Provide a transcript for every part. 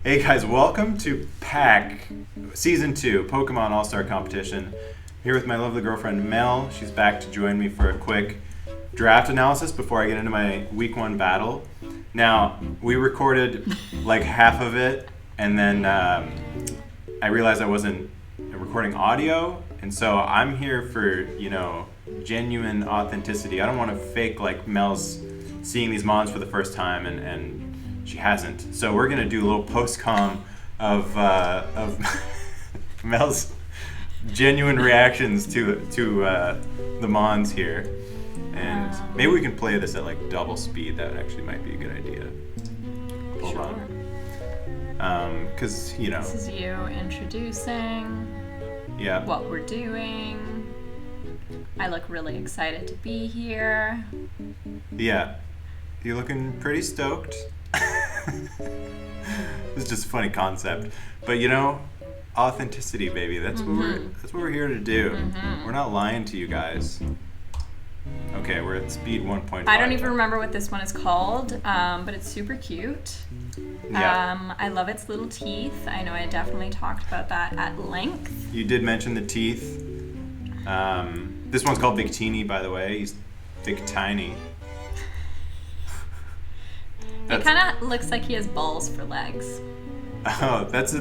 Hey guys, welcome to PAC Season 2 Pokemon All-Star Competition. Here with my lovely girlfriend Mel. She's back to join me for a quick draft analysis before I get into my Week 1 battle. Now, we recorded like half of it, and then I realized I wasn't recording audio, and so I'm here for, genuine authenticity. I don't want to fake like Mel's seeing these mons for the first time and she hasn't. So we're gonna do a little post-com of Mel's genuine reactions to the mons here, and maybe we can play this at like double speed. That actually might be a good idea. Hold on. Because this is you introducing. Yeah. What we're doing. I look really excited to be here. Yeah. You're looking pretty stoked. It's just a funny concept, but authenticity, baby. That's what we're here to do. We're not lying to you guys. Okay, we're at speed 1.5. I don't even remember what this one is called, but it's super cute. Yeah. I love its little teeth. I know I definitely talked about that at length. You did mention the teeth. This one's called Victini, by the way. He's Victini. It kind of looks like he has balls for legs. Oh, that's a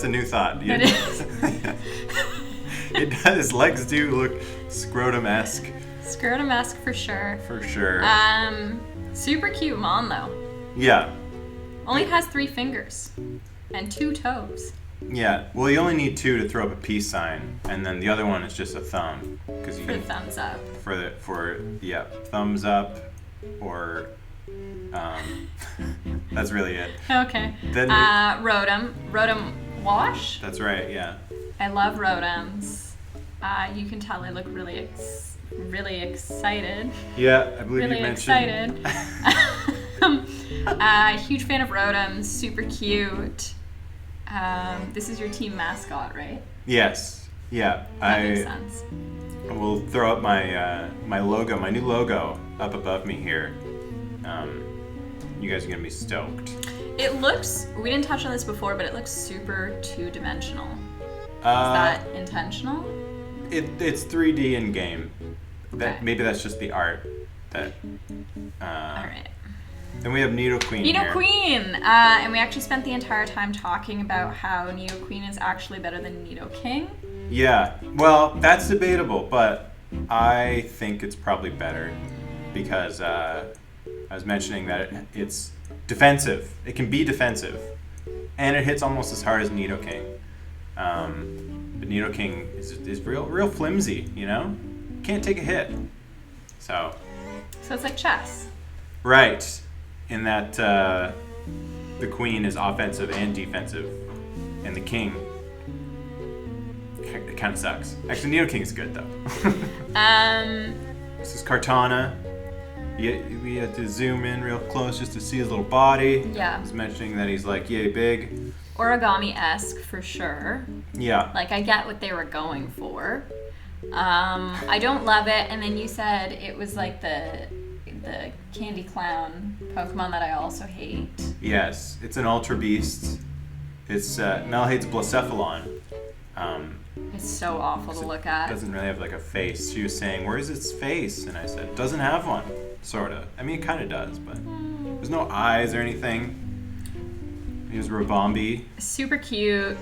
new thought. It is. It does. His legs do look scrotum-esque. Scrotum-esque for sure. For sure. Super cute mon though. Yeah. Only has 3 fingers and 2 toes. Yeah. Well, you only need 2 to throw up a peace sign, and then the other one is just a thumb, because you for the thumbs up. For thumbs up, or that's really it. Okay. Then Rotom wash. That's right. Yeah. I love Rotoms. You can tell I look really excited. Yeah, I believe really you mentioned. Excited. Huge fan of Rotoms. Super cute. This is your team mascot, right? Yes. Yeah. That makes sense. We'll throw up my logo, my new logo, up above me here. You guys are gonna be stoked. It looks, we didn't touch on this before, but it looks super 2-dimensional. Is that intentional? It's 3D in game. Okay. Maybe that's just the art. All right. Then we have Nidoqueen here. Nidoqueen! And we actually spent the entire time talking about how Nidoqueen is actually better than Nidoking. Yeah, well, that's debatable, but I think it's probably better because I was mentioning that it's defensive. It can be defensive, and it hits almost as hard as Nidoking. But Nidoking is real flimsy, Can't take a hit. So it's like chess. Right, in that the queen is offensive and defensive, and the king, it kind of sucks. Actually, Nidoking is good though. This is Kartana. We had to zoom in real close just to see his little body. Yeah. I was mentioning that he's like yay big. Origami-esque for sure. Yeah. Like I get what they were going for. I don't love it. And then you said it was like the Candy Clown Pokemon that I also hate. Yes, it's an Ultra Beast. It's Mel hates Blacephalon. It's so awful to look at. It doesn't really have like a face. She was saying, "Where's its face?" And I said, "It doesn't have one." Sorta. I mean, it kind of does, but there's no eyes or anything. Here's Rabombi. Super cute.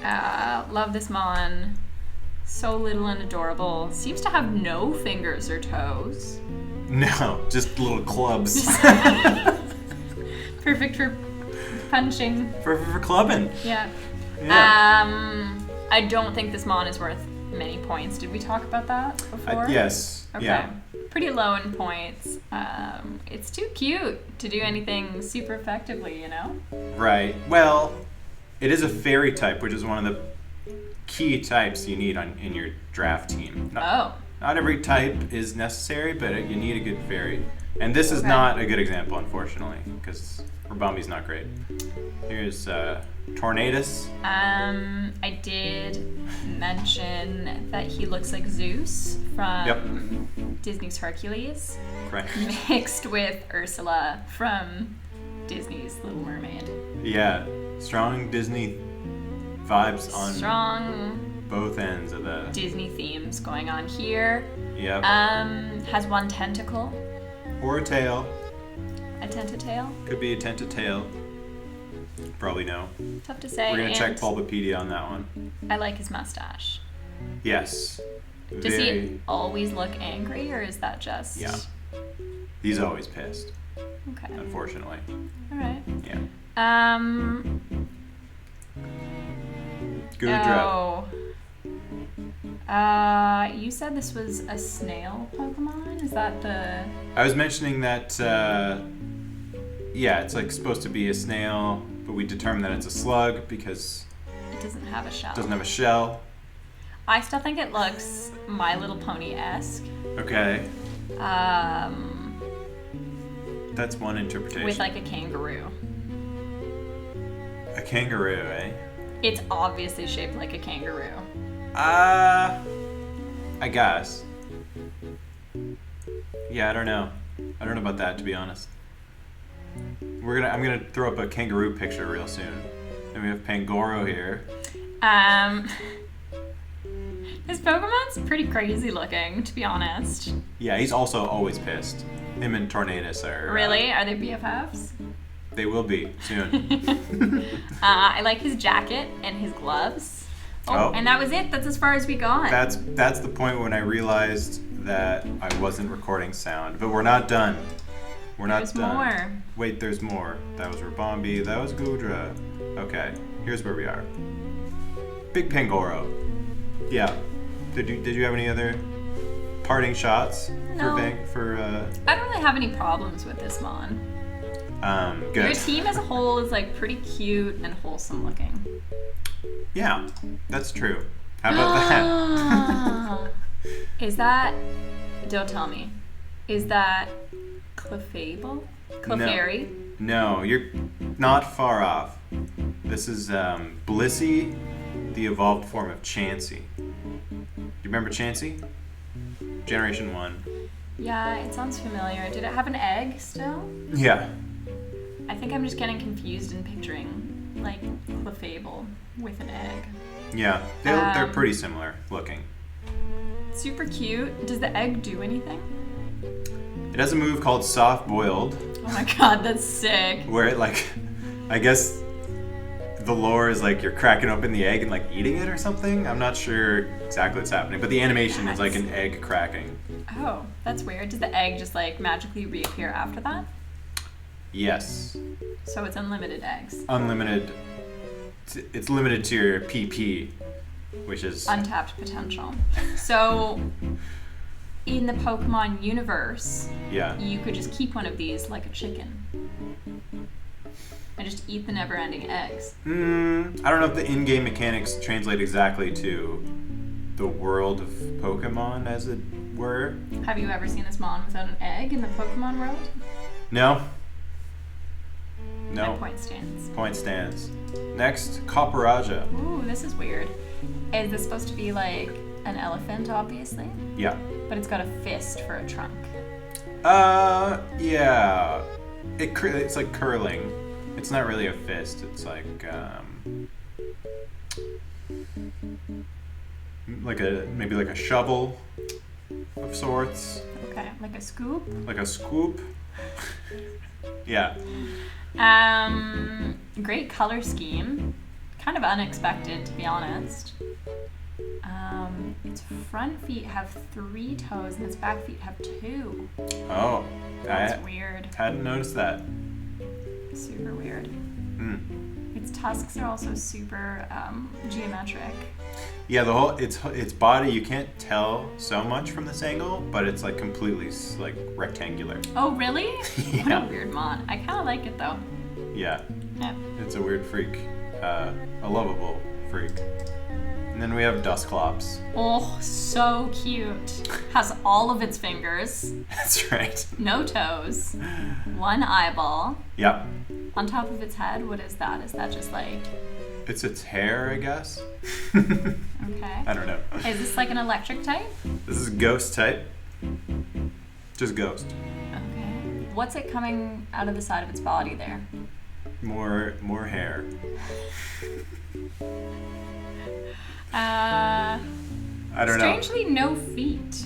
Love this mon. So little and adorable. Seems to have no fingers or toes. No, just little clubs. Perfect for punching. For clubbing. Yeah. I don't think this mon is worth many points. Did we talk about that before? Yes. Okay. Yeah. Pretty low in points. It's too cute to do anything super effectively, Right. Well, it is a fairy type, which is one of the key types you need in your draft team. Not every type is necessary, but you need a good fairy. And this is not a good example, unfortunately, because Rabombi's not great. Here's Tornadus. I did mention that he looks like Zeus from Disney's Hercules. Correct. Mixed with Ursula from Disney's Little Mermaid. Yeah. Strong Disney vibes on Strong both ends of the... Disney themes going on here. Yep. Has one tentacle. Or a tail. A tentatail. Could be a tentatail. Probably no. Tough to say. We're going to check and Bulbapedia on that one. I like his mustache. Yes. Does he always look angry, or is that just... Yeah. He's always pissed, Okay. unfortunately. All right. Yeah. Goodra. You said this was a snail Pokemon? Is that the... I was mentioning that, yeah, it's like supposed to be a snail, but we determined that it's a slug because It doesn't have a shell. it doesn't have a shell. I still think it looks My Little Pony-esque. Okay, Um, that's one interpretation. with like a kangaroo. A kangaroo, eh? It's obviously shaped like a kangaroo. I guess. Yeah, I don't know. I don't know about that, to be honest. I'm gonna throw up a kangaroo picture real soon. And we have Pangoro here. This Pokemon's pretty crazy looking, to be honest. Yeah, he's also always pissed. Him and Tornadus are... Really? Are they BFFs? They will be soon. I like his jacket and his gloves. Oh, and that was it. That's as far as we got. That's the point when I realized that I wasn't recording sound. But we're not done. We're not There's done. more. Wait, there's more. That was Rabombi. That was Goodra. Okay, here's where we are. Big Pangoro. Yeah. Did you have any other parting shots? No. For I don't really have any problems with this Mon. good. Your team as a whole is like pretty cute and wholesome looking. Yeah, that's true. How about that? Is that... Don't tell me. Is that Clefable? Clefairy? No, you're not far off. This is Blissey, the evolved form of Chansey. Do you remember Chansey? Generation 1. Yeah, it sounds familiar. Did it have an egg still? Yeah. I think I'm just getting confused and picturing like Clefable with an egg. Yeah, they're pretty similar looking. Super cute. Does the egg do anything? It has a move called Soft Boiled, Oh my god, that's sick. where it like, I guess the lore is like you're cracking open the egg and like eating it or something. I'm not sure exactly what's happening, but the animation is like an egg cracking. Oh, that's weird. Does the egg just like magically reappear after that? Yes. So it's unlimited eggs. Unlimited. It's limited to your PP, which is Untapped potential. So in the Pokemon universe, yeah. you could just keep one of these like a chicken and just eat the never-ending eggs. I don't know if the in-game mechanics translate exactly to the world of Pokemon, as it were. Have you ever seen this Mon without an egg in the Pokemon world? No. My No. point stands. Point stands. Next, Copperaja. Ooh, this is weird. Is this supposed to be like an elephant, obviously? Yeah. But it's got a fist for a trunk. Yeah. It's like curling. It's not really a fist. It's like maybe like a shovel of sorts. Okay, like a scoop. Like a scoop. Yeah. Great color scheme. Kind of unexpected, to be honest. Its front feet have 3 toes and its back feet have 2. Oh. That's weird. Hadn't noticed that. Super weird. Hmm. Its tusks are also super geometric. Yeah, the whole its body, you can't tell so much from this angle, but it's like completely like rectangular. Oh, really? Yeah. What a weird Mon. I kind of like it though. Yeah. Yeah. It's a weird freak. A lovable freak. And then we have Dusclops. Oh, so cute. Has all of its fingers, That's right. no toes, 1 eyeball. Yep. On top of its head, what is that? Is that just like... It's its hair, I guess. Okay. I don't know. Is this like an electric type? This is ghost type. Just ghost. Okay. What's it coming out of the side of its body there? more hair. I don't know. Strangely, no feet.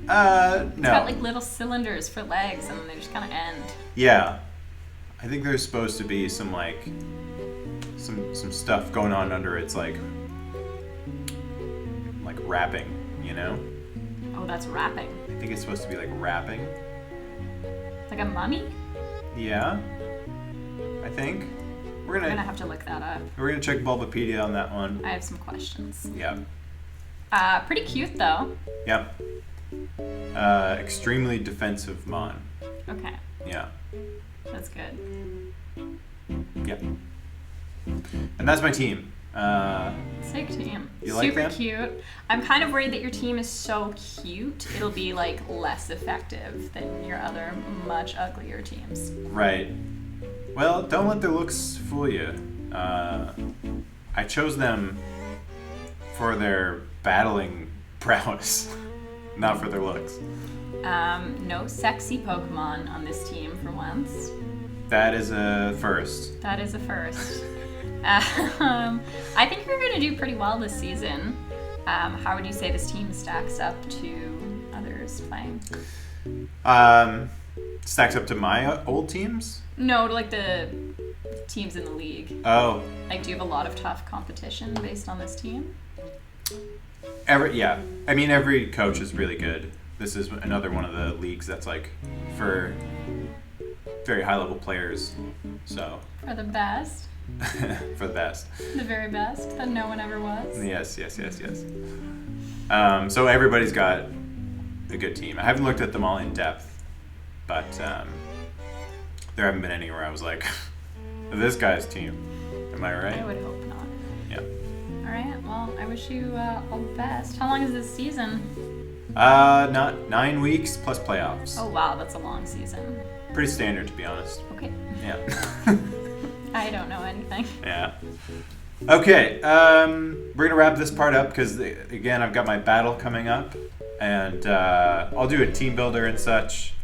No. It's got like little cylinders for legs, and they just kind of end. Yeah, I think there's supposed to be some some stuff going on under its like wrapping, you know? Oh, that's wrapping. I think it's supposed to be like wrapping. Like a mummy? Yeah, I think. We're gonna have to look that up. We're gonna check Bulbapedia on that one. I have some questions. Yeah. Pretty cute though. Yep. Extremely defensive Mon. Okay. Yeah. That's good. Yep. And that's my team. Sick team. You like them? Super cute. I'm kind of worried that your team is so cute, it'll be like less effective than your other much uglier teams. Right. Well, don't let their looks fool you. I chose them for their battling prowess, not for their looks. No sexy Pokemon on this team for once. That is a first. That is a first. I think you're going to do pretty well this season. How would you say this team stacks up to others playing? Stacks up to my old teams? No, to like the teams in the league. Oh. Like, do you have a lot of tough competition based on this team? Yeah. I mean, every coach is really good. This is another one of the leagues that's like for very high level players. So. For the best. For the best. The very best that no one ever was. Yes. So everybody's got a good team. I haven't looked at them all in depth, but there haven't been any where I was like, this guy's team. Am I right? I would hope not. Yeah. All right. Well, I wish you all the best. How long is this season? Not 9 weeks plus playoffs. Oh wow, that's a long season. Pretty standard, to be honest. Okay. Yeah. I don't know anything. Yeah. Okay, we're gonna wrap this part up because again, I've got my battle coming up, and I'll do a team builder and such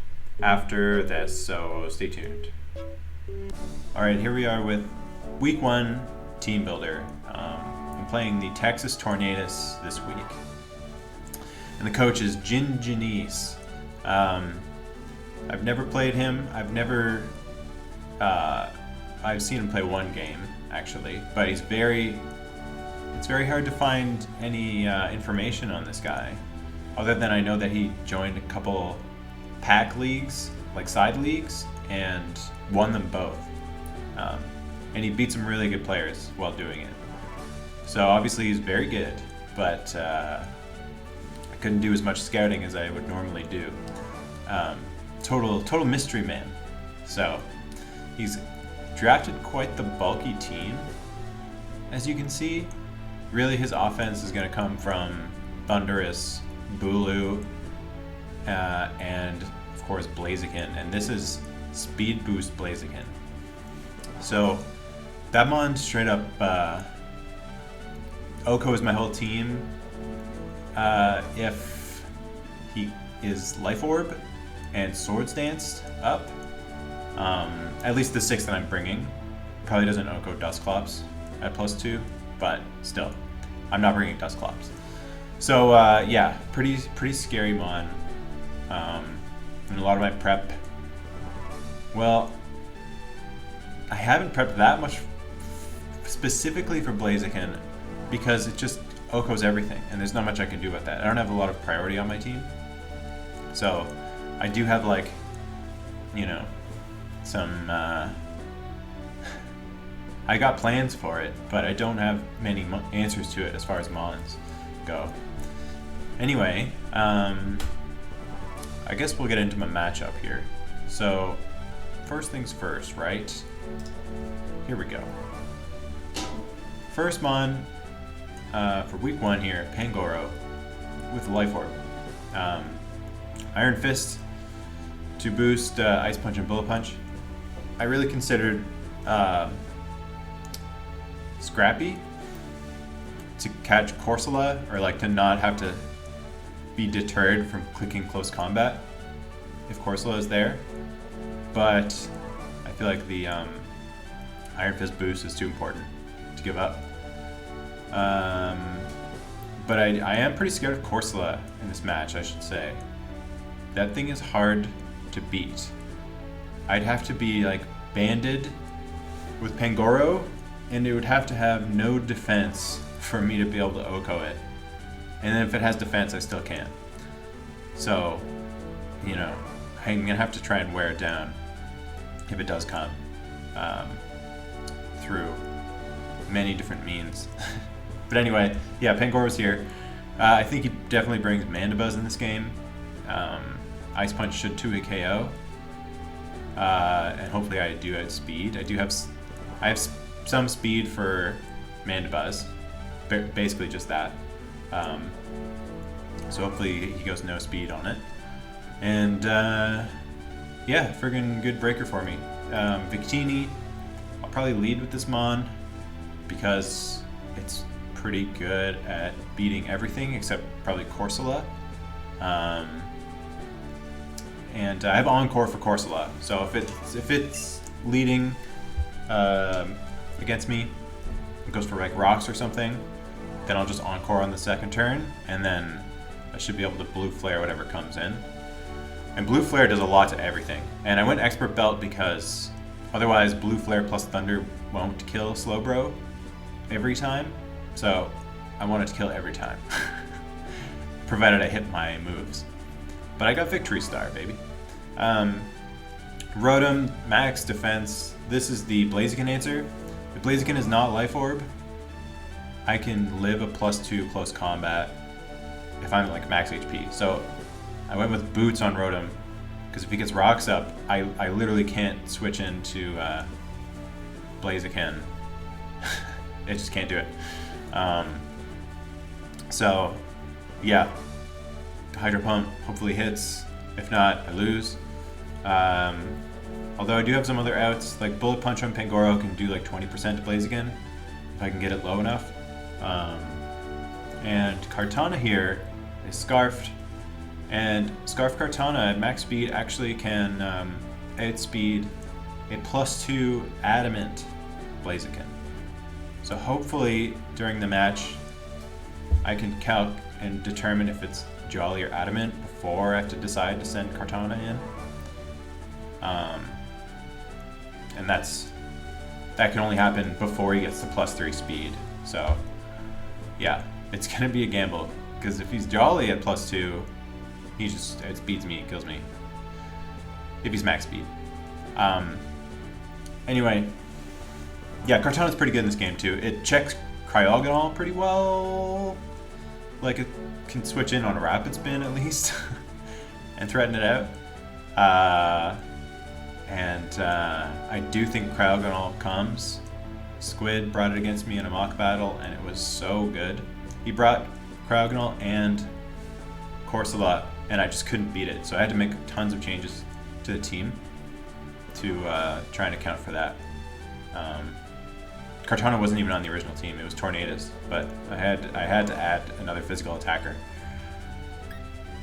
after this. So stay tuned. All right, here we are with week 1 team builder. I'm playing the Texas Tornadus this week, and the coach is Ginginese. I've never played him. I've seen him play one game, actually, but it's very hard to find any information on this guy, other than I know that he joined a couple PAC leagues, like side leagues, and won them both. And he beat some really good players while doing it. So obviously he's very good, but I couldn't do as much scouting as I would normally do. Total mystery man. So he's drafted quite the bulky team, as you can see. Really, his offense is going to come from Thundurus, Bulu, and of course Blaziken, and this is Speed Boost Blaziken. So that mon straight up Oko is my whole team. If he is Life Orb and Swords Danced up, at least the 6 that I'm bringing. Probably doesn't Oko Dusclops at +2, but still, I'm not bringing Dusclops. So yeah, pretty scary mon. And a lot of my prep, well, I haven't prepped that much specifically for Blaziken because it just Oko's everything, and there's not much I can do about that. I don't have a lot of priority on my team, so I do have like, you know, some I got plans for it, but I don't have many answers to it as far as Mons go. Anyway, I guess we'll get into my matchup here. So first things first, right? Here we go. First mon for week 1 here, Pangoro with Life Orb. Iron Fist to boost Ice Punch and Bullet Punch. I really considered Scrappy to catch Corsola, or like to not have to be deterred from clicking close combat if Corsola is there. But I feel like the Iron Fist boost is too important to give up. But I am pretty scared of Corsola in this match, I should say. That thing is hard to beat. I'd have to be like banded with Pangoro, and it would have to have no defense for me to be able to OHKO it. And then if it has defense, I still can't. So, you know, I'm gonna have to try and wear it down if it does come through many different means. But anyway, yeah, Pangoro's here. I think he definitely brings Mandibuzz in this game. Ice Punch should 2-hit KO. And hopefully I do have speed. I have some speed for Mandibuzz, basically just that. So hopefully he goes no speed on it. And yeah, friggin' good breaker for me. Victini, I'll probably lead with this Mon because it's pretty good at beating everything except probably Corsola. And I have Encore for Corsola, so if it's leading against me, it goes for like rocks or something, then I'll just Encore on the second turn, and then I should be able to Blue Flare whatever comes in. And Blue Flare does a lot to everything. And I went Expert Belt because otherwise Blue Flare plus Thunder won't kill Slowbro every time, so I want it to kill every time, provided I hit my moves. But I got Victory Star, baby. Rotom, max defense. This is the Blaziken answer. If Blaziken is not Life Orb, I can live a +2 close combat if I'm like max HP. So I went with Boots on Rotom, because if he gets Rocks up, I literally can't switch into Blaziken. I just can't do it. So yeah. Hydro Pump hopefully hits. If not, I lose. Although I do have some other outs, like Bullet Punch on Pangoro can do like 20% to Blaziken if I can get it low enough. And Kartana here is Scarfed, and Scarf Kartana at max speed actually can outspeed a +2 Adamant Blaziken. So hopefully during the match I can calc and determine if it's Jolly or Adamant before I have to decide to send Kartana in. And that can only happen before he gets the +3 speed. So yeah, it's gonna be a gamble, because if he's Jolly at +2, he just outspeeds me, kills me. If he's max speed. Anyway, yeah, Kartana's pretty good in this game too. It checks Cryogonal pretty well. Like it can switch in on a Rapid Spin at least and threaten it out. I do think Cryogonal comes. Squid brought it against me in a mock battle and it was so good. He brought Cryogonal and Corsola and I just couldn't beat it. So I had to make tons of changes to the team to try and account for that. Kartana wasn't even on the original team, it was Tornadus, but I had to add another physical attacker.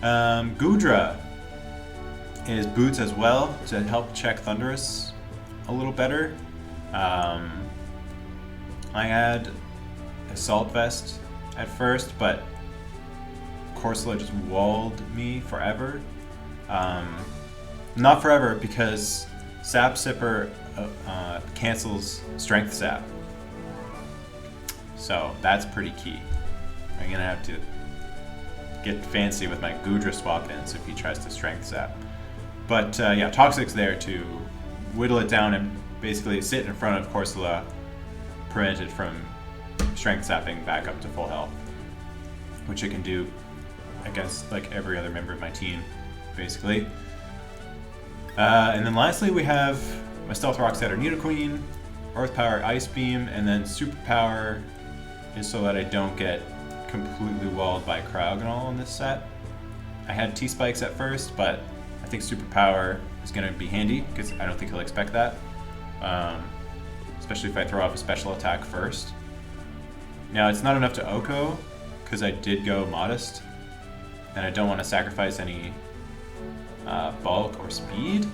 Goodra is Boots as well to help check Thundurus a little better. I had Assault Vest at first, but Corsola just walled me forever. Not forever, because Sap Sipper cancels Strength Sap. So that's pretty key. I'm gonna have to get fancy with my Goodra swap ins if he tries to Strength Sap. But yeah, Toxic's there to whittle it down and basically sit in front of Corsola, prevent it from Strength Sapping back up to full health, which it can do against like every other member of my team, basically. And then lastly we have my Stealth Rock Setter Nidoqueen, Earth Power Ice Beam, and then Superpower is so that I don't get completely walled by Cryogonal on this set. I had T-Spikes at first, but I think Superpower is going to be handy because I don't think he'll expect that. Especially if I throw off a special attack first. Now it's not enough to OHKO because I did go Modest and I don't want to sacrifice any bulk or speed.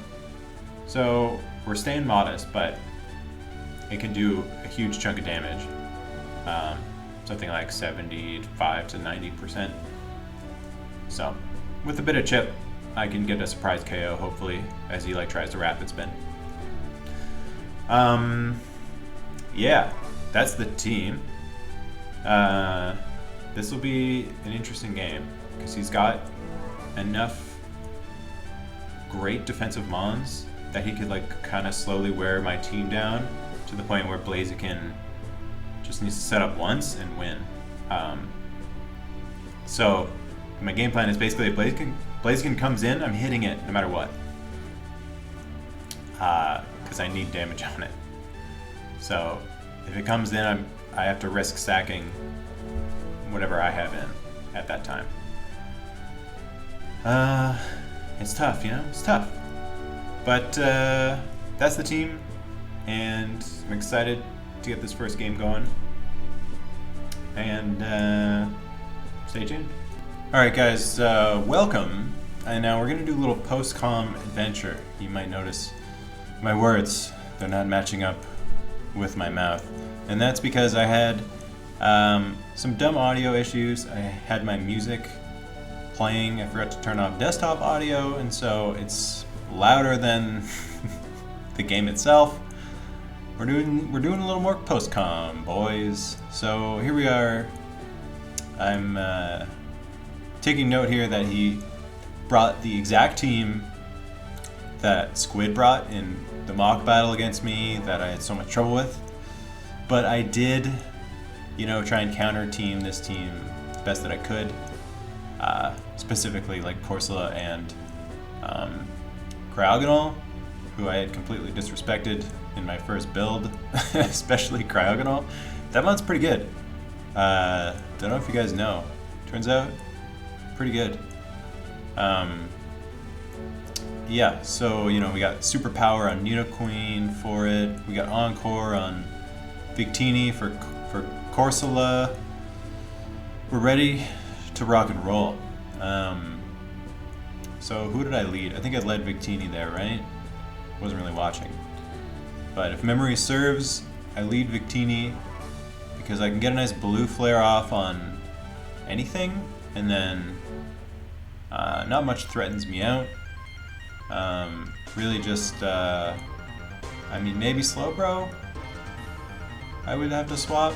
So we're staying Modest, but it can do a huge chunk of damage. Something like 75 to 90%. So, with a bit of chip, I can get a surprise KO, hopefully, as he like tries to rapid spin. Yeah, that's the team. This will be an interesting game, because he's got enough great defensive mons that he could like kind of slowly wear my team down to the point where Blaziken just needs to set up once and win. So my game plan is basically if Blaziken comes in, I'm hitting it no matter what, because I need damage on it. So if it comes in, I have to risk sacking whatever I have in at that time. It's tough, you know? It's tough. But that's the team, and I'm excited to get this first game going. And stay tuned. Alright guys, welcome. And now we're going to do a little post-com adventure. You might notice my words, they're not matching up with my mouth. And that's because I had some dumb audio issues. I had my music playing, I forgot to turn off desktop audio, and so it's louder than the game itself. We're doing a little more post-com, boys. So here we are. I'm taking note here that he brought the exact team that Squid brought in the mock battle against me that I had so much trouble with. But I did, you know, try and counter team this team the best that I could. Specifically like Corsola and Cryogonal, who I had completely disrespected in my first build, especially Cryogonal. That mon's pretty good. Don't know if you guys know. Turns out, pretty good. Yeah, so, you know, we got Superpower on Nidoqueen for it. We got Encore on Victini for Corsola. We're ready to rock and roll. So who did I lead? I think I led Victini there, right? Wasn't really watching. But if memory serves, I lead Victini because I can get a nice blue flare off on anything, and then not much threatens me out. Really just, I mean, maybe Slowbro I would have to swap,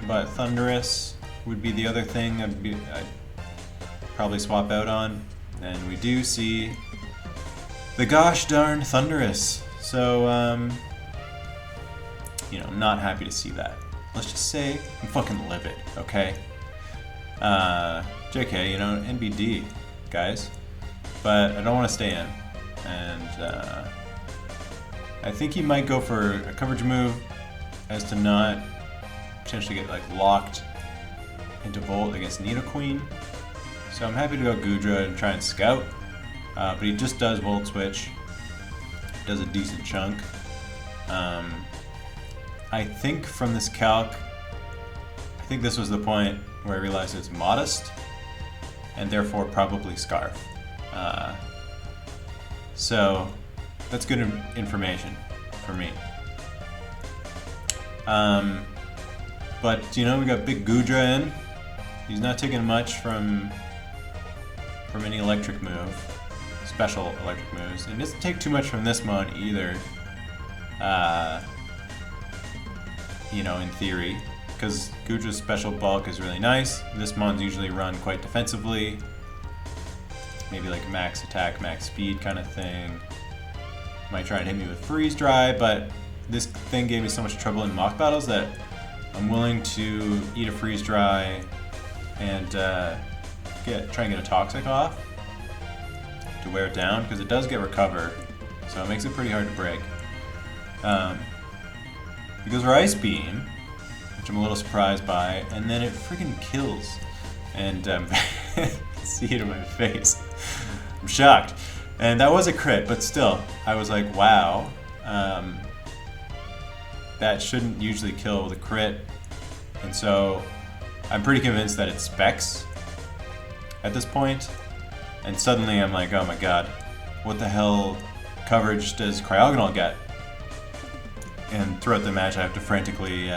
but Thundurus would be the other thing I'd probably swap out on. And we do see the gosh darn Thundurus. So, you know, not happy to see that. Let's just say I'm fucking livid, okay? JK, you know, NBD, guys. But I don't want to stay in. And I think he might go for a coverage move as to not potentially get like locked into Volt against Nidoqueen. So I'm happy to go Goodra and try and scout. But he just does Volt Switch. Does a decent chunk. I think from this calc, I think this was the point where I realized it's Modest, and therefore probably Scarf. So that's good information for me. But you know, we got big Goodra in. He's not taking much from any electric move, special electric moves. And it doesn't take too much from this mon either. You know, in theory, because Goodra's special bulk is really nice. This mon's usually run quite defensively. Maybe like max attack, max speed kind of thing. Might try and hit me with Freeze Dry, but this thing gave me so much trouble in mock battles that I'm willing to eat a Freeze Dry and try and get a Toxic off to wear it down, because it does get Recover, so it makes it pretty hard to break. He goes for Ice Beam, which I'm a little surprised by, and then it freaking kills. And see it in my face. I'm shocked. And that was a crit, but still, I was like, wow. That shouldn't usually kill with a crit. And so I'm pretty convinced that it specs at this point. And suddenly I'm like, oh my god, what the hell coverage does Cryogonal get? and throughout the match I have to frantically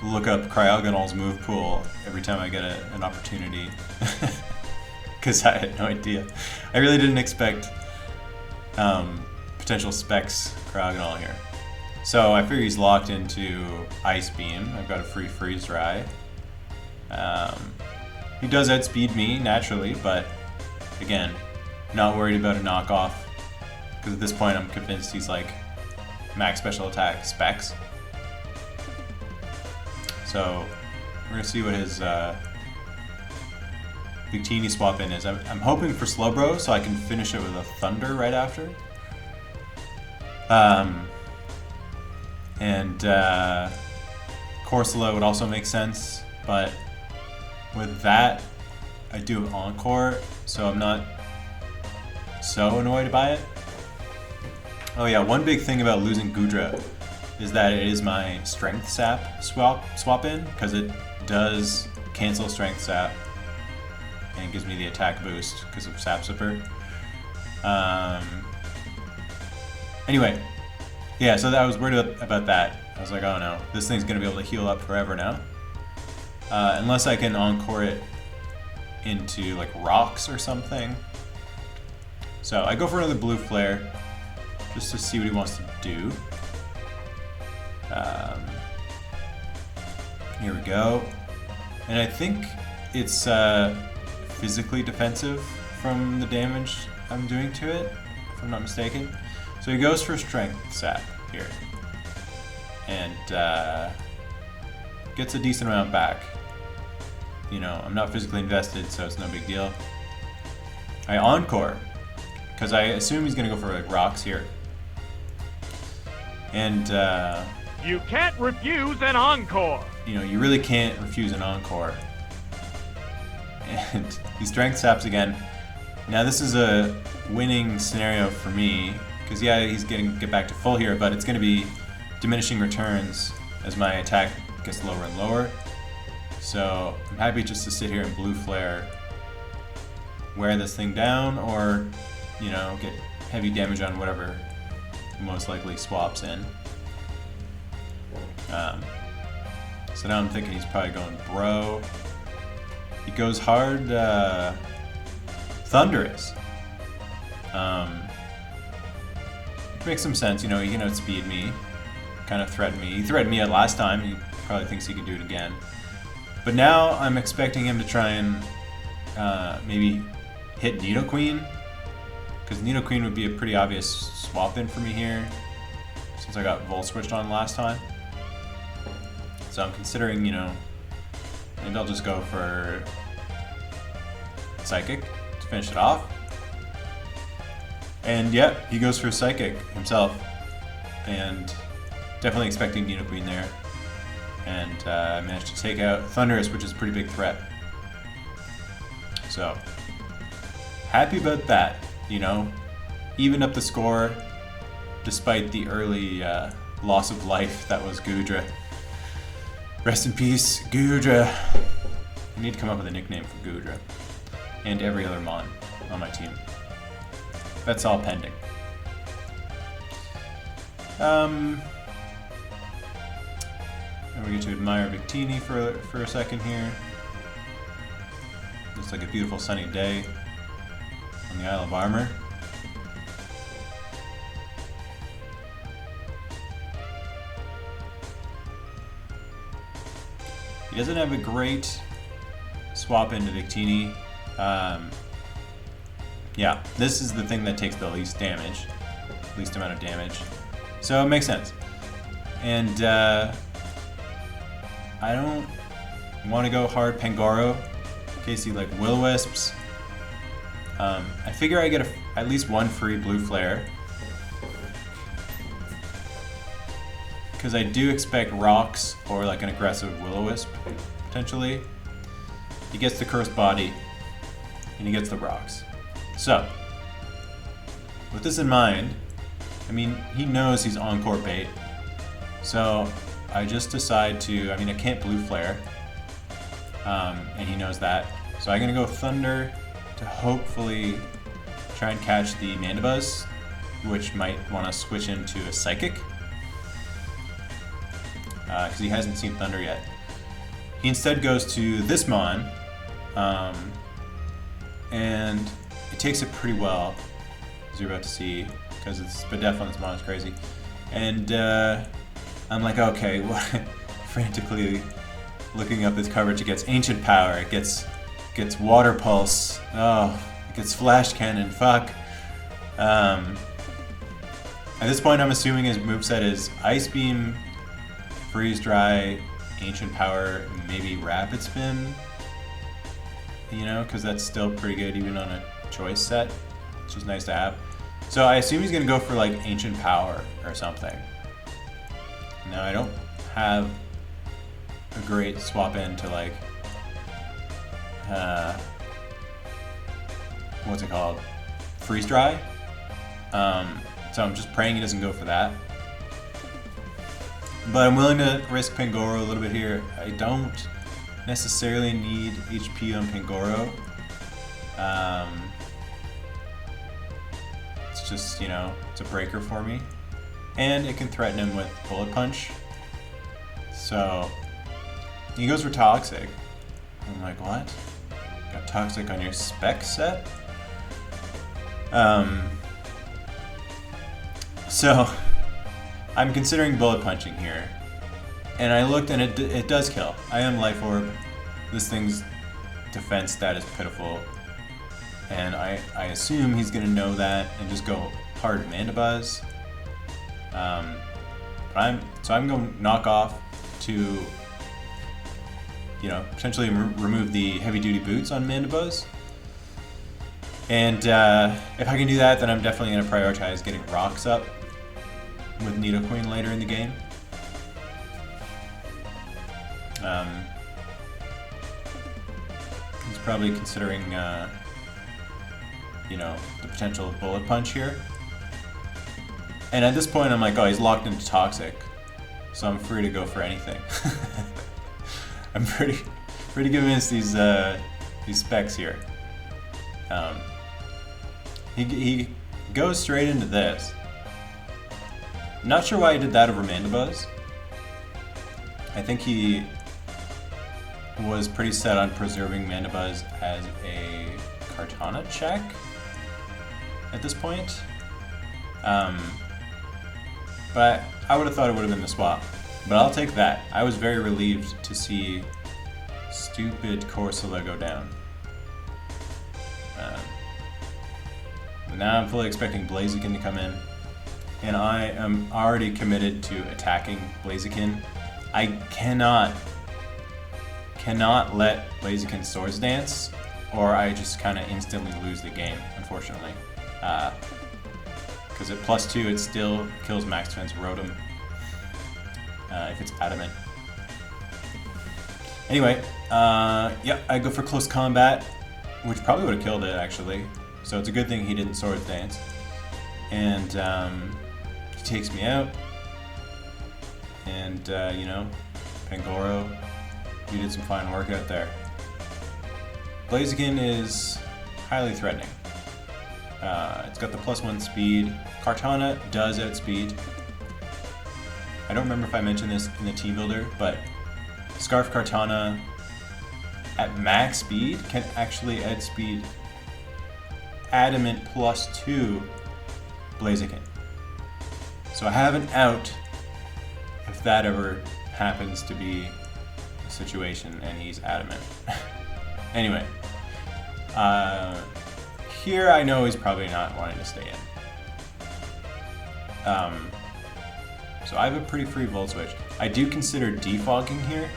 look up Cryogonal's move pool every time I get an opportunity. Because I had no idea. I really didn't expect potential specs Cryogonal here. So I figure he's locked into Ice Beam. I've got a free Freeze Dry. He does outspeed me, naturally, but again, not worried about a knockoff. Because at this point I'm convinced he's like max special attack specs. So we're going to see what his Victini swap in is. I'm hoping for Slowbro so I can finish it with a Thunder right after. Corsola would also make sense, but with that, I do have Encore, so I'm not so annoyed by it. Oh yeah, one big thing about losing Goodra is that it is my Strength Sap swap in, because it does cancel Strength Sap and gives me the attack boost because of Sap Sipper. Anyway, yeah, so I was worried about that. I was like, oh no, this thing's gonna be able to heal up forever now. Unless I can Encore it into like rocks or something. So I go for another Blue Flare just to see what he wants to do. Here we go. And I think it's physically defensive from the damage I'm doing to it, if I'm not mistaken. So he goes for Strength Sap here. And gets a decent amount back. You know, I'm not physically invested, so it's no big deal. I Encore, because I assume he's going to go for like rocks here. And you can't refuse an Encore! You know, you really can't refuse an Encore. And he Strength Saps again. Now this is a winning scenario for me, because yeah, he's going to get back to full here, but it's going to be diminishing returns as my attack gets lower and lower. So I'm happy just to sit here and Blue Flare, wear this thing down, or, you know, get heavy damage on whatever he most likely swaps in. So now I'm thinking he's probably going Bro. He goes hard Thunderous. Which makes some sense, you know, he can outspeed me, kind of threaten me. He threatened me last time, he probably thinks he can do it again. But now I'm expecting him to try and maybe hit Nidoqueen, because Nidoqueen would be a pretty obvious swap in for me here, since I got Volt switched on last time. So I'm considering, you know, maybe I'll just go for Psychic to finish it off. And yeah, he goes for Psychic himself, and definitely expecting Nidoqueen there. And I managed to take out Thunderous, which is a pretty big threat. So, happy about that, you know. Evened up the score, despite the early loss of life that was Goodra. Rest in peace, Goodra. I need to come up with a nickname for Goodra. And every other Mon on my team. That's all pending. And we get to admire Victini for a second here. Looks like a beautiful sunny day on the Isle of Armor. He doesn't have a great swap into Victini. Yeah, this is the thing that takes the least damage, least amount of damage. So it makes sense. And I don't want to go hard Pangoro in case he like Will-O-Wisps. I figure I get at least one free Blue Flare, because I do expect rocks or like an aggressive Will-O-Wisp potentially. He gets the Cursed Body and he gets the rocks. So with this in mind, I mean, he knows he's Encore bait, so I just decide to, I mean, I can't Blue Flare, and he knows that. So I'm gonna go Thunder to hopefully try and catch the Mandibuzz, which might want to switch into a Psychic. because he hasn't seen Thunder yet. He instead goes to this Mon, and it takes it pretty well, as you're about to see, because it's Spadef on this Mon is crazy. And I'm like, okay, what? Frantically looking up his coverage. It gets Ancient Power, it gets Water Pulse, oh, it gets Flash Cannon, fuck. At this point I'm assuming his moveset is Ice Beam, Freeze Dry, Ancient Power, maybe Rapid Spin, you know, because that's still pretty good even on a choice set, which is nice to have. So I assume he's going to go for like Ancient Power or something. Now I don't have a great swap in to like, what's it called? Freeze Dry. So I'm just praying he doesn't go for that. But I'm willing to risk Pangoro a little bit here. I don't necessarily need HP on Pangoro. It's just, you know, it's a breaker for me. And it can threaten him with Bullet Punch. So he goes for Toxic. I'm like, what? Got Toxic on your spec set? So I'm considering Bullet Punching here. And I looked and it does kill. I am Life Orb. This thing's defense stat is pitiful. And I assume he's gonna know that and just go hard Mandibuzz. So I'm going to knock off to, you know, potentially remove the heavy duty boots on Mandibuzz. And if I can do that, then I'm definitely going to prioritize getting rocks up with Nidoqueen later in the game. He's probably considering, you know, the potential of Bullet Punch here. And at this point, I'm like, oh, he's locked into Toxic, so I'm free to go for anything. I'm pretty convinced these specs here. He goes straight into this. Not sure why he did that over Mandibuzz. I think he was pretty set on preserving Mandibuzz as a Kartana check at this point. But I would have thought it would have been the swap. But I'll take that. I was very relieved to see stupid Corsola go down. But now I'm fully expecting Blaziken to come in. And I am already committed to attacking Blaziken. I cannot let Blaziken Swords Dance, or I just kind of instantly lose the game, unfortunately. Because at +2 it still kills Max Defense Rotom if it's Adamant. Anyway, yeah, I go for Close Combat, which probably would have killed it actually. So it's a good thing he didn't Swords Dance. And he takes me out. And, you know, Pangoro, you did some fine work out there. Blaziken is highly threatening. It's got the +1 speed. Kartana does outspeed. I don't remember if I mentioned this in the team builder, but Scarf Kartana at max speed can actually outspeed Adamant +2 Blaziken. So I have an out if that ever happens to be a situation and he's Adamant. Anyway, here I know he's probably not wanting to stay in. So I have a pretty free Volt Switch. I do consider defogging here.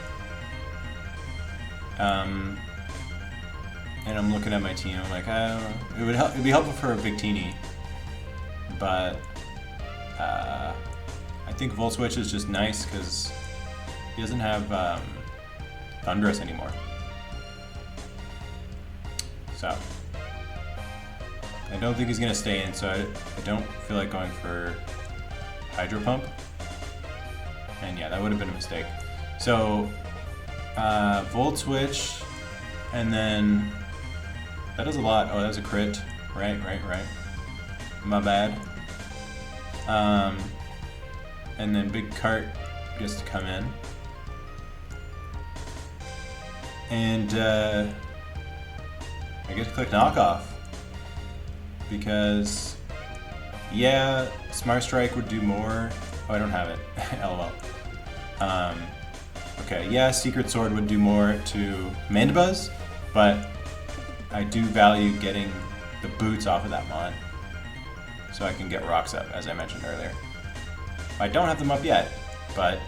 And I'm looking at my team, I'm like, I don't know. It'd be helpful for a Victini, but I think Volt Switch is just nice because he doesn't have Thundurus anymore. So I don't think he's gonna stay in, so I don't feel like going for Hydro Pump. And yeah, that would have been a mistake. So Volt Switch, and then that does a lot. Oh, that was a crit. Right. My bad. And then Big Cart gets to come in. And I get to click knockoff. Because, yeah, Smart Strike would do more. Oh, I don't have it. LOL. Okay, yeah, Secret Sword would do more to Mandibuzz, but I do value getting the boots off of that mon, so I can get rocks up, as I mentioned earlier. I don't have them up yet, but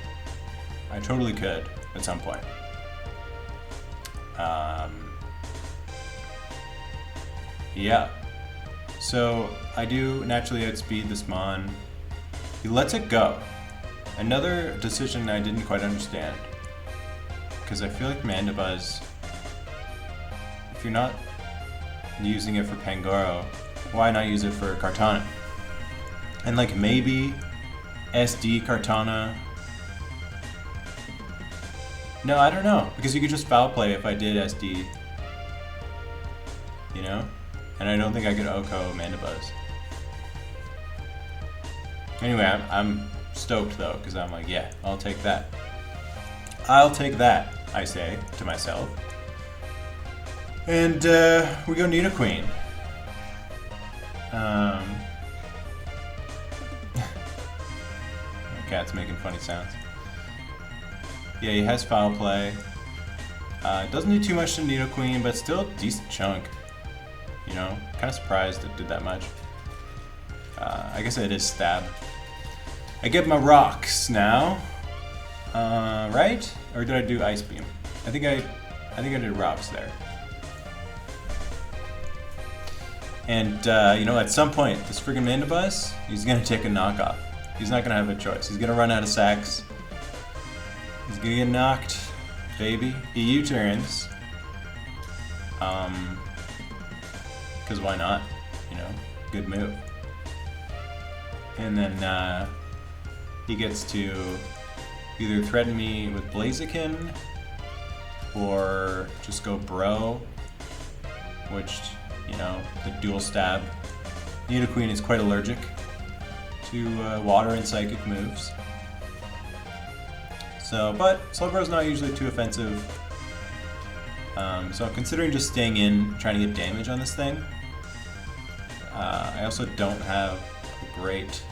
I totally could at some point. Yeah. So I do naturally outspeed this mon. He lets it go. Another decision I didn't quite understand, because I feel like Mandibuzz, if you're not using it for Pangoro, why not use it for Kartana? And like maybe SD Kartana. No, I don't know, because you could just foul play if I did SD, you know? And I don't think I could Oko Mandibuzz. Anyway, I'm stoked though, because I'm like, yeah, I'll take that. I'll take that, I say to myself. And we go Nidoqueen. My cat's making funny sounds. Yeah, he has foul play. Doesn't do too much to Nidoqueen, but still a decent chunk. You know, kind of surprised it did that much. I guess it is stab. I get my rocks now, right? Or did I do Ice Beam? I think I did rocks there. And you know, at some point, this friggin' Mandibuzz, he's gonna take a knockoff. He's not gonna have a choice. He's gonna run out of sacks. He's gonna get knocked, baby. He U-turns. Because why not? You know, good move. And then he gets to either threaten me with Blaziken or just go Bro, which, you know, the dual stab. Nidoqueen is quite allergic to water and psychic moves. So, but Slowbro's not usually too offensive. So I'm considering just staying in, trying to get damage on this thing. I also don't have a great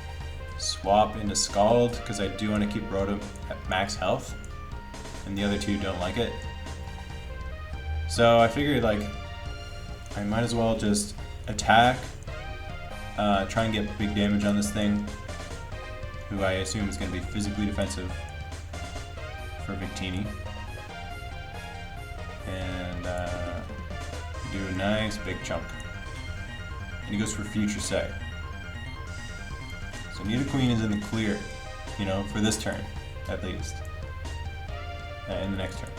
swap into Scald, because I do want to keep Rotom at max health, and the other two don't like it. So I figured, like, I might as well just attack, try and get big damage on this thing, who I assume is going to be physically defensive for Victini. And do a nice big chunk. And he goes for Future Sight. So Nidoqueen is in the clear, you know, for this turn, at least. In the next turn.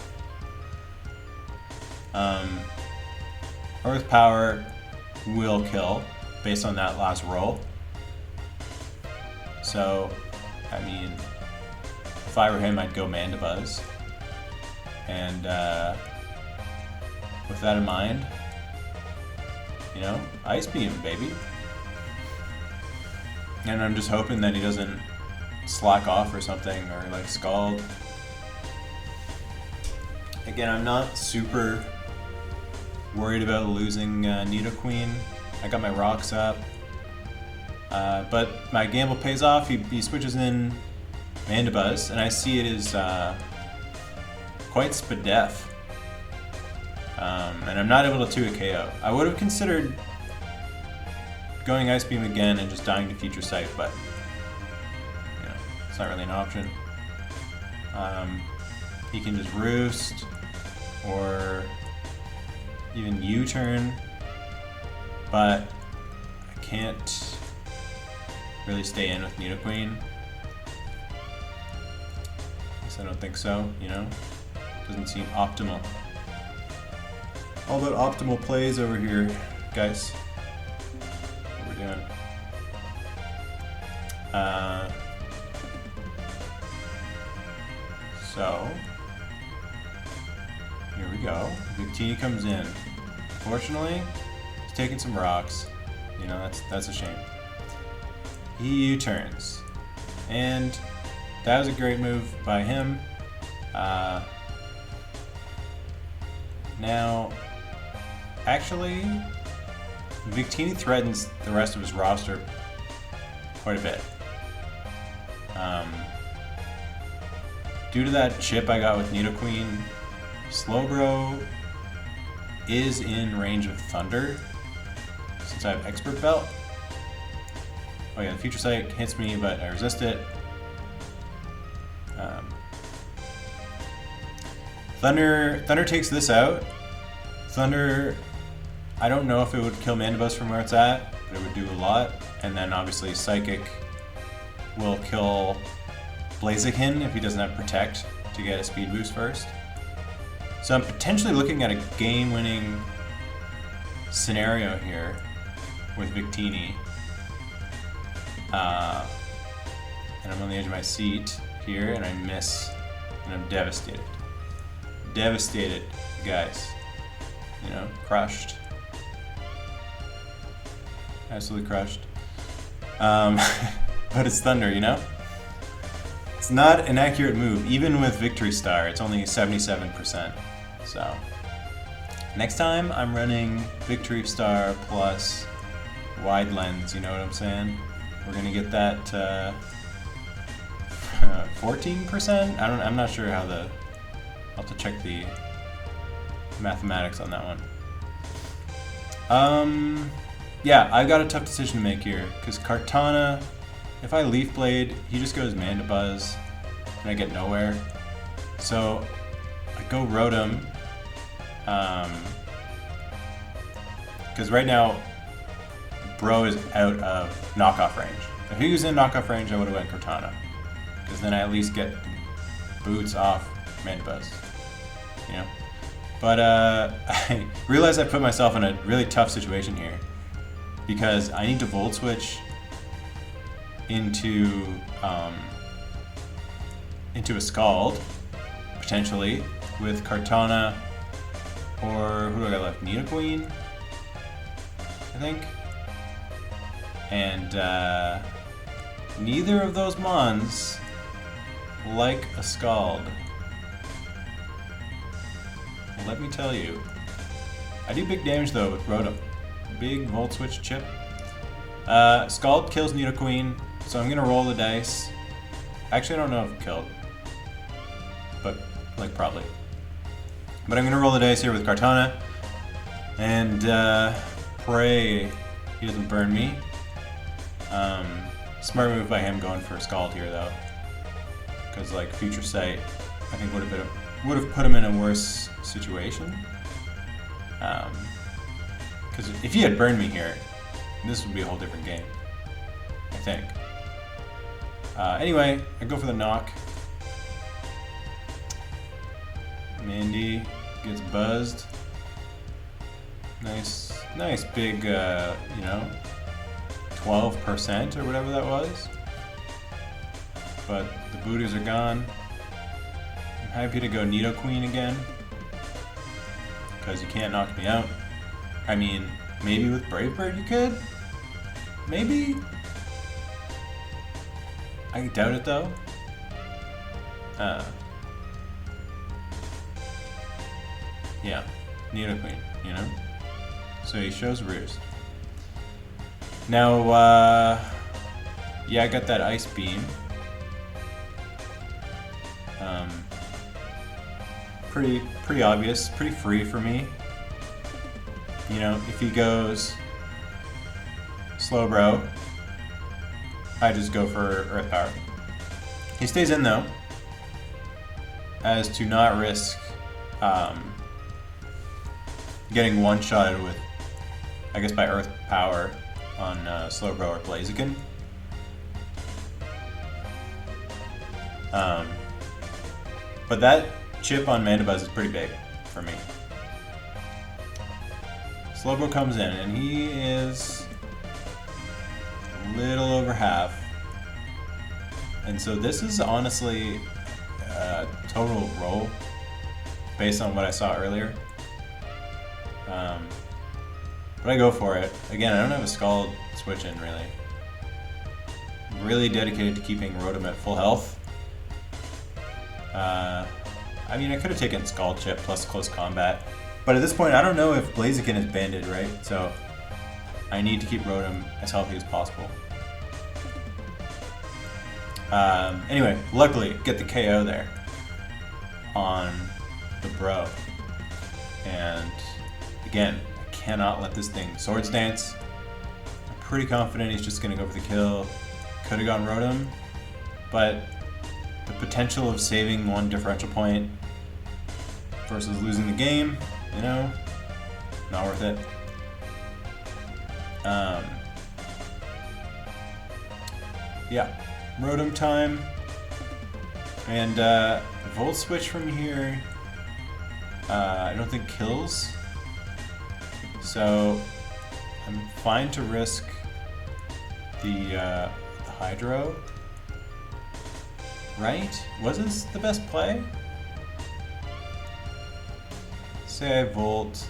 Earth Power will kill, based on that last roll. So, I mean, if I were him, I'd go Mandibuzz. And with that in mind, you know, Ice Beam, baby. And I'm just hoping that he doesn't slack off or something, or like Scald. Again, I'm not super worried about losing Nidoqueen. I got my rocks up. But my gamble pays off. He switches in Mandibuzz, and I see it is quite Spadef. And I'm not able to 2 a KO. I would have considered going Ice Beam again and just dying to Future Sight, but you know, it's not really an option. He can just Roost, or even U-turn, but I can't really stay in with Nidoqueen. Guess I don't think so, you know? Doesn't seem optimal. All about optimal plays over here, guys. What we're doing. So, here we go. Victini comes in. Fortunately, he's taking some rocks. You know, that's a shame. He U-turns. And that was a great move by him. Now, actually, Victini threatens the rest of his roster quite a bit. Due to that chip I got with Nidoqueen, Slowbro is in range of Thunder since I have Expert Belt. Oh yeah, the Future Sight hits me, but I resist it. Thunder takes this out. Thunder, I don't know if it would kill Mandibuzz from where it's at, but it would do a lot. And then obviously Psychic will kill Blaziken if he doesn't have Protect to get a speed boost first. So I'm potentially looking at a game-winning scenario here with Victini. And I'm on the edge of my seat here, and I miss, and I'm devastated. Devastated, guys. You know, crushed. Absolutely crushed. But it's Thunder, you know? It's not an accurate move. Even with Victory Star, it's only 77%. So, next time I'm running Victory Star plus Wide Lens, you know what I'm saying? We're gonna get that 14%? I'm not sure how I'll have to check the mathematics on that one. Yeah, I've got a tough decision to make here, because Kartana, if I Leaf Blade, he just goes Mandibuzz, and I get nowhere. So, I go Rotom, because right now, Bro is out of knockoff range. If he was in knockoff range, I would have went Kartana, because then I at least get boots off Mandibuzz, you know? But I realized I put myself in a really tough situation here, because I need to Volt Switch into a Scald, potentially, with Kartana, or who do I got left? Nidoqueen, I think. And neither of those Mons like a Scald. Let me tell you. I do big damage though with Rotom. Big Volt Switch chip. Scald kills Nidoqueen, so I'm gonna roll the dice. Actually, I don't know if it killed, but like probably. But I'm gonna roll the dice here with Kartana, and pray he doesn't burn me. Smart move by him going for a Scald here though, because like Future Sight, I think would have put him in a worse situation. Because if he had burned me here, this would be a whole different game, I think. Anyway, I go for the knock. Mandy gets buzzed. Nice big, you know, 12% or whatever that was. But the booters are gone. I'm happy to go Nidoqueen again, because you can't knock me out. I mean, maybe with Brave Bird you could? Maybe? I doubt it though. Yeah, Nidoqueen, you know? So he shows Roost. Now, yeah, I got that Ice Beam. Pretty obvious, pretty free for me. You know, if he goes Slowbro, I just go for Earth Power. He stays in though, as to not risk getting one-shotted with, I guess, by Earth Power on Slowbro or Blaziken. But that chip on Mandibuzz is pretty big for me. Slowbro comes in, and he is a little over half. And so this is honestly a total roll based on what I saw earlier. But I go for it. Again, I don't have a Scald switch in, really. I'm really dedicated to keeping Rotom at full health. I mean, I could have taken Scald Chip plus Close Combat, But at this point, I don't know if Blaziken is banded, right? So I need to keep Rotom as healthy as possible. Anyway, luckily, get the KO there on the bro. And again, I cannot let this thing Swords Dance. I'm pretty confident he's just going to go for the kill. Could have gone Rotom, but the potential of saving one differential point versus losing the game, you know, not worth it. Yeah, Rotom time. And Volt Switch from here, I don't think kills. So I'm fine to risk the Hydro. Right? Was this the best play? Say I Volt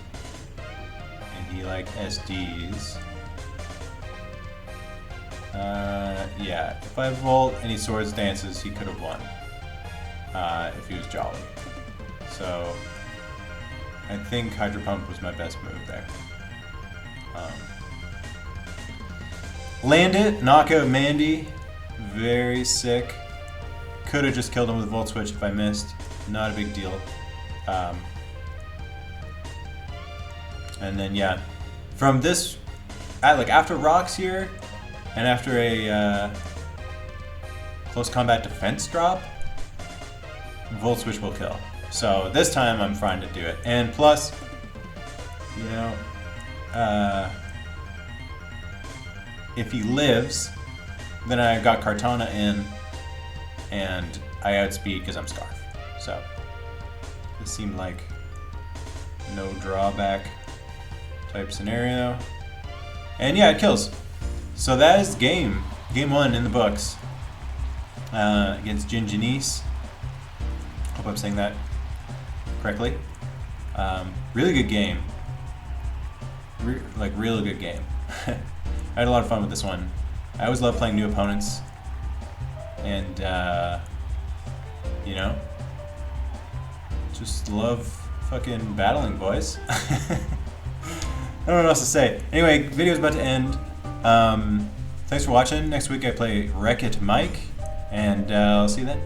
and he like SDs. Yeah, if I Volt and he Swords Dances, he could have won. If he was Jolly. So I think Hydro Pump was my best move there. Land it, knock out Mandy. Very sick. Could have just killed him with Volt Switch if I missed. Not a big deal. And then yeah, from this, like after Rocks here, and after a close combat defense drop, Volt Switch will kill. So this time I'm fine to do it. And plus, you know, if he lives, then I got Kartana in, and I outspeed because I'm Scarf. So this seemed like no drawback type scenario. And yeah, it kills. So that is game 1 in the books against Ginginese. Hope I'm saying that correctly. Really good game. Really good game. I had a lot of fun with this one. I always love playing new opponents. And, you know, just love fucking battling, boys. I don't know what else to say. Anyway, video's about to end. Thanks for watching. Next week I play Wreck-It Mike, and I'll see you then.